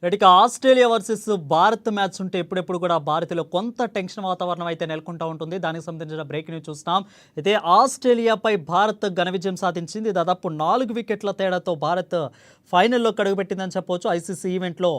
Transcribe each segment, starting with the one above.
ఇక Australia versus Bharat match ఉంటే ఎప్పుడెప్పుడు కూడా భారత్లో కొంత టెన్షన్ వాతావరణం అయితే నెలకొంటూ ఉంటుంది. దానికి సంబంధించిన బ్రేక్ న్యూస్ చూస్తున్నాం. అయితే ఆస్ట్రేలియాపై భారత్ ఘన విజయం సాధించింది. దాదాపు 4 వికెట్ల తేడాతో భారత్ ఫైనల్లో కడుగుపెట్టిందని చెప్పవచ్చు. ఐసీసీ ఈవెంట్లో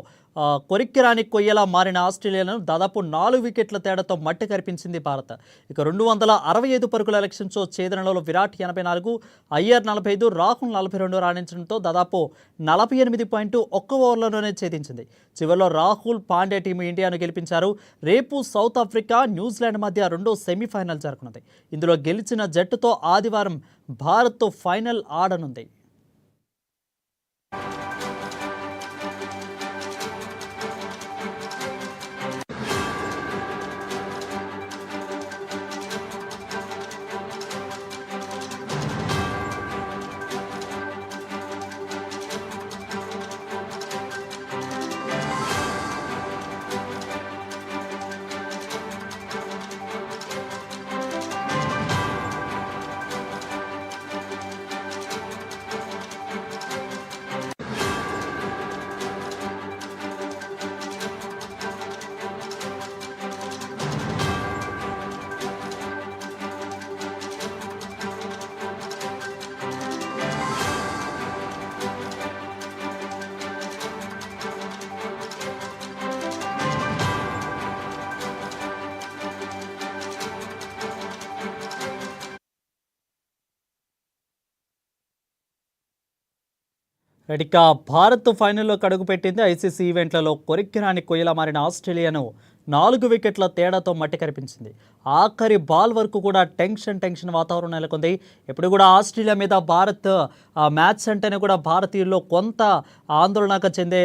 కొరిక్కిరాని కొయ్యలా మారిన ఆస్ట్రేలియాను దాదాపు 4 వికెట్ల తేడాతో మట్టి కరిపించింది భారత్. ఇక 265 పరుగుల లక్ష్యంతో ఛేదనలో విరాట్ 84, అయ్యర్ 45, రాహుల్ 42 రాణించడంతో దాదాపు 48 ఒక్క ఓవర్లలోనే ఛేదించింది. చివరిలో రాహుల్ పాండ్యా టీం ఇండియాను గెలిపించారు. రేపు సౌత్ ఆఫ్రికా, న్యూజిలాండ్ మధ్య రెండో సెమీఫైనల్ జరగనుంది. ఇందులో గెలిచిన జట్టుతో ఆదివారం భారత్ ఫైనల్ ఆడనుంది. ఇక భారత్ ఫైనల్లో అడుగుపెట్టింది. ఐసీసీ ఈవెంట్లలో కొరిక్కిరాని కొయ్యలా మారిన ఆస్ట్రేలియాను 4 వికెట్ల తేడాతో మట్టి కరిపించింది. ఆఖరి బాల్ వరకు కూడా టెన్షన్ వాతావరణం నెలకొంది. ఎప్పుడు కూడా ఆస్ట్రేలియా మీద భారత్ మ్యాచ్ అంటేనే కూడా భారతీయుల్లో కొంత ఆందోళనకు చెందే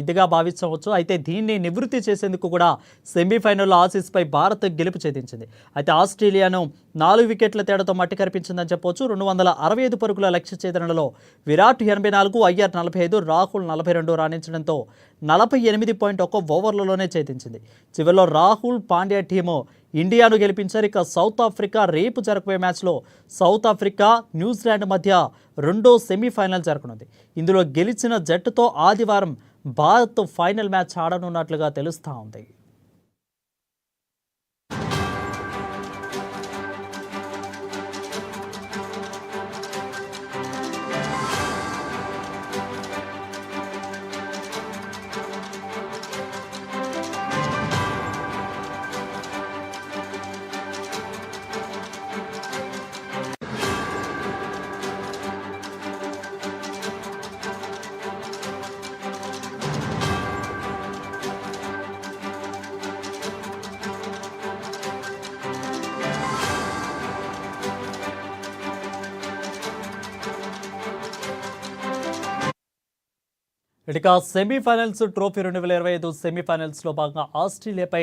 ఇదిగా భావించవచ్చు. అయితే దీన్ని నివృత్తి చేసేందుకు కూడా సెమీఫైనల్లో ఆసీస్పై భారత్ గెలుపు ఛేదించింది. అయితే ఆస్ట్రేలియాను 4 వికెట్ల తేడాతో మట్టి కరిపించిందని చెప్పవచ్చు. 265 పరుగుల లక్ష్య ఛేదనలో విరాట్ 84, అయ్యర్ 45, రాహుల్ 42 రాణించడంతో 48.1 ఓవర్లలోనే ఛేదించింది. చివరిలో రాహుల్ పాండ్యా టీము ఇండియాను గెలిపించారు. ఇక సౌత్ ఆఫ్రికా రేపు జరగబోయే మ్యాచ్లో సౌత్ ఆఫ్రికా, న్యూజిలాండ్ మధ్య రెండో సెమీఫైనల్ జరగనుంది. ఇందులో గెలిచిన జట్టుతో ఆదివారం భారత్ ఫైనల్ మ్యాచ్ ఆడనున్నట్లుగా తెలుస్తూ ఉంది. ఇక సెమీఫైనల్స్ ట్రోఫీ 2025 సెమీఫైనల్స్లో భాగంగా ఆస్ట్రేలియాపై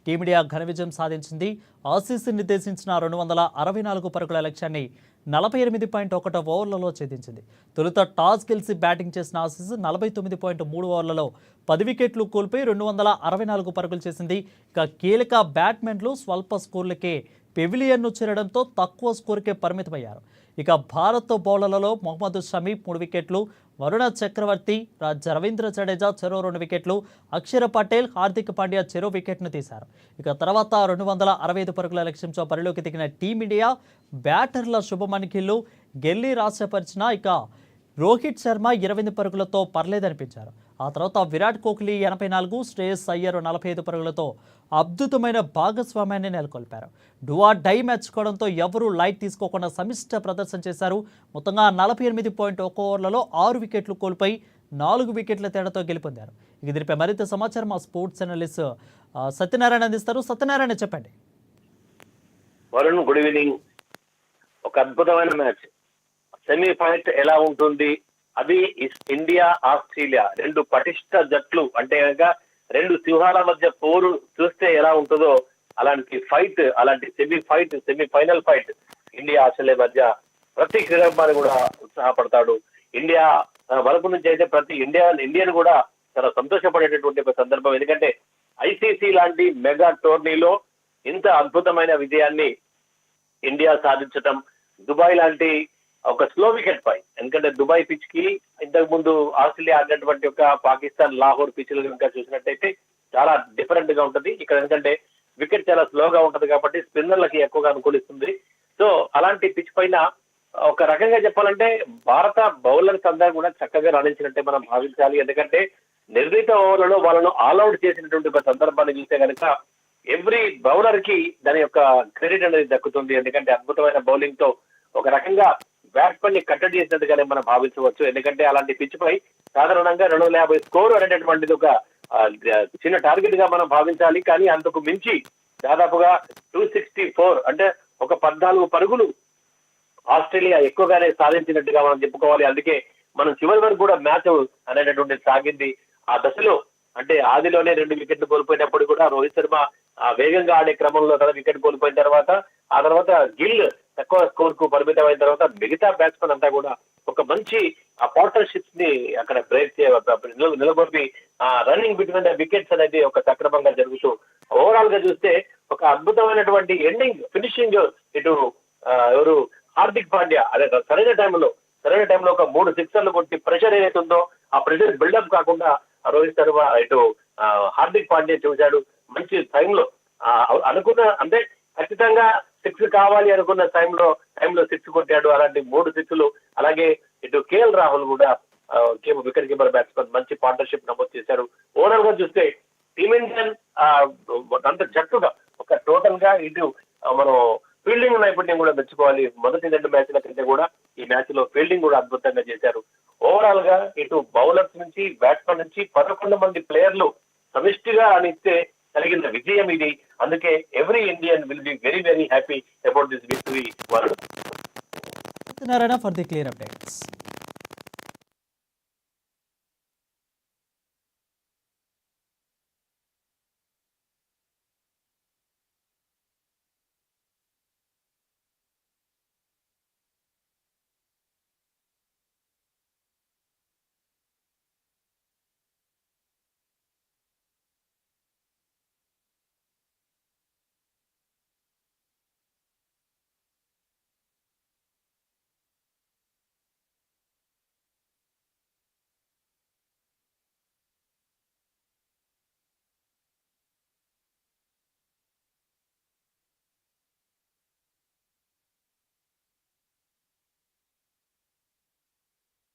టీమిండియా ఘన విజయం సాధించింది. ఆసీస్ నిర్దేశించిన 264 పరుగుల లక్ష్యాన్ని 48.1 ఓవర్లలో ఛేదించింది. తొలుత టాస్ గెలిచి బ్యాటింగ్ చేసిన ఆసీస్ 49.3 ఓవర్లలో 10 వికెట్లు కోల్పోయి 264 పరుగులు చేసింది. ఇక కీలక బ్యాట్స్మెన్లు స్వల్ప స్కోర్లకే పెవిలియన్ను చేరడంతో తక్కువ స్కోర్కే పరిమితమయ్యారు. ఇక భారత్ బౌలర్లలో మొహమ్మద్ షమీ 3 వికెట్లు, వరుణ చక్రవర్తి, రవీంద్ర జడేజా చెరో 2 వికెట్లు, అక్షర్ పటేల్, హార్దిక్ పాండ్యా చెరో వికెట్ను తీశారు. ఇక తర్వాత 265 పరుగుల లక్ష్యంతో బరిలోకి దిగిన టీమిండియా బ్యాటర్ల శుభమన్ గిల్ గెల్లి రాశపరిచిన ఇక రోహిత్ శర్మ 20 పరుగులతో పర్లేదనిపించారు. ఆ తర్వాత విరాట్ కోహ్లీ 84, శ్రేయస్ అయ్యర్ 45 పరుగులతో అద్భుతమైన భాగస్వామ్యాన్ని నెలకొల్పారు. డూఆ డై మ్యాచ్ కావడంతో ఎవరూ లైట్ తీసుకోకుండా సమిష్ట ప్రదర్శన చేశారు. మొత్తంగా 48.1 ఓవర్లలో 6 వికెట్లు కోల్పోయి 4 వికెట్ల తేడాతో గెలుపొందారు. ఇక దీనిపై మరింత సమాచారం మా స్పోర్ట్స్ జర్నలిస్ట్ సత్యనారాయణ అందిస్తారు. సత్యనారాయణ చెప్పండి. Varun, good evening. ఒక అద్భుతమైన మ్యాచ్. సెమీఫైనల్ ఎలా ఉంటుంది? అది ఇండియా, ఆస్ట్రేలియా రెండు పటిష్ట జట్లు, అంటే కనుక రెండు సింహాల మధ్య పోరు చూస్తే ఎలా ఉంటుందో అలాంటి ఫైట్, అలాంటి సెమీఫైనల్ ఫైట్ ఇండియా ఆస్ట్రేలియా మధ్య ప్రతి క్రీడాభిమాని కూడా ఉత్సాహపడతాడు. ఇండియా వరకు నుంచి అయితే ప్రతి ఇండియన్ కూడా చాలా సంతోషపడేటటువంటి ఒక సందర్భం. ఎందుకంటే ఐసీసీ లాంటి మెగా టోర్నీలో ఇంత అద్భుతమైన విజయాన్ని ఇండియా సాధించటం, దుబాయ్ లాంటి ఒక స్లో వికెట్ పై, ఎందుకంటే దుబాయ్ పిచ్ కి ఇంతకు ముందు ఆస్ట్రేలియా ఆడినటువంటి ఒక పాకిస్తాన్ లాహోర్ పిచ్లు కనుక చూసినట్టయితే చాలా డిఫరెంట్ గా ఉంటది. ఇక్కడ ఎందుకంటే వికెట్ చాలా స్లోగా ఉంటది కాబట్టి స్పిన్నర్లకి ఎక్కువగా అనుకూలిస్తుంది. సో అలాంటి పిచ్ పైన ఒక రకంగా చెప్పాలంటే భారత బౌలర్స్ అందరూ కూడా చక్కగా రాణించినట్టే మనం భావించాలి. ఎందుకంటే నిర్ణీత ఓవర్లలో వాళ్ళను ఆల్అౌట్ చేసినటువంటి ఒక సందర్భాన్ని చూస్తే కనుక ఎవ్రీ బౌలర్ కి దాని యొక్క క్రెడిట్ అనేది దక్కుతుంది. ఎందుకంటే అద్భుతమైన బౌలింగ్ తో ఒక రకంగా బ్యాట్స్మెన్ ని కట్టడి చేసినట్టుగానే మనం భావించవచ్చు. ఎందుకంటే అలాంటి పిచ్ పై సాధారణంగా 250 స్కోర్ అనేటటువంటిది ఒక చిన్న టార్గెట్ గా మనం భావించాలి. కానీ అంతకు మించి దాదాపుగా 264 అంటే ఒక 14 పరుగులు ఆస్ట్రేలియా ఎక్కువగానే సాధించినట్టుగా మనం చెప్పుకోవాలి. అందుకే మనం చివరి వరకు కూడా మ్యాచ్ అనేటటువంటి సాగింది. ఆ దశలో అంటే ఆదిలోనే 2 వికెట్లు కోల్పోయినప్పుడు కూడా రోహిత్ శర్మ వేగంగా ఆడే క్రమంలో తన వికెట్ కోల్పోయిన తర్వాత ఆ తర్వాత గిల్ తక్కువ స్కోర్ కు పరిమితమైన తర్వాత మిగతా బ్యాట్స్మెన్ అంతా కూడా ఒక మంచి ఆ పార్ట్నర్షిప్స్ ని అక్కడ బ్రేక్ నిలబొప్పి రన్నింగ్ బిట్వీన్ ద వికెట్స్ అనేది ఒక సక్రమంగా జరుగుతూ ఓవరాల్ గా చూస్తే ఒక అద్భుతమైనటువంటి ఎండింగ్ ఫినిషింగ్ ఇటు ఎవరు హార్దిక్ పాండ్యా అదే సరైన టైంలో ఒక 3 సిక్సర్లు కొట్టి ప్రెషర్ ఏదైతే ఉందో ఆ ప్రెషర్ బిల్డప్ కాకుండా రోహిత్ శర్మ ఇటు హార్దిక్ పాండ్యా చూశాడు. మంచి టైంలో అనుకున్న అంటే ఖచ్చితంగా 6 కావాలి అనుకున్న టైంలో 6 కొట్టాడు. అలాంటి 3 సిక్స్లు. అలాగే ఇటు కేఎల్ రాహుల్ కూడా వికెట్ కీపర్ బ్యాట్స్మెన్ మంచి పార్ట్నర్షిప్ నమోదు చేశారు. ఓవరాల్ గా చూస్తే టీమిండియన్ అంత జట్టుగా ఒక టోటల్ గా ఇటు మనం ఫీల్డింగ్ నైపుణ్యం కూడా మెచ్చుకోవాలి. మొదటి 2 మ్యాచ్ల కంటే కూడా ఈ మ్యాచ్ లో ఫీల్డింగ్ కూడా అద్భుతంగా చేశారు. ఓవరాల్ గా ఇటు బౌలర్స్ నుంచి బ్యాట్స్మెన్ నుంచి 11 మంది ప్లేయర్లు సమిష్టిగా రాణిస్తే కలిగిన విజయం ఇది. అందుకే every Indian will be very very happy about this victory. Narayana for the clear updates.